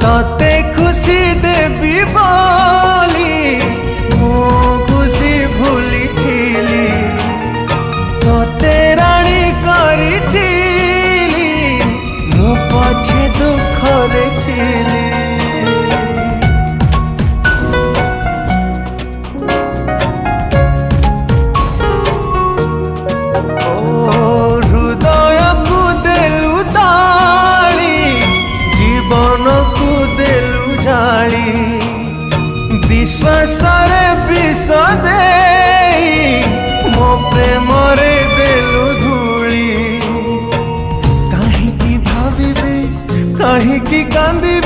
तते खुशी देवी बोली मो खुशी भूली थी तते राणी करी मो पछे दुख थी। हृदय को देलु ताली जीवन को देलु जाली विश्वास रे विष दे मो प्रेम रे देलु धूली कहीं भाविबे कहीं कांदी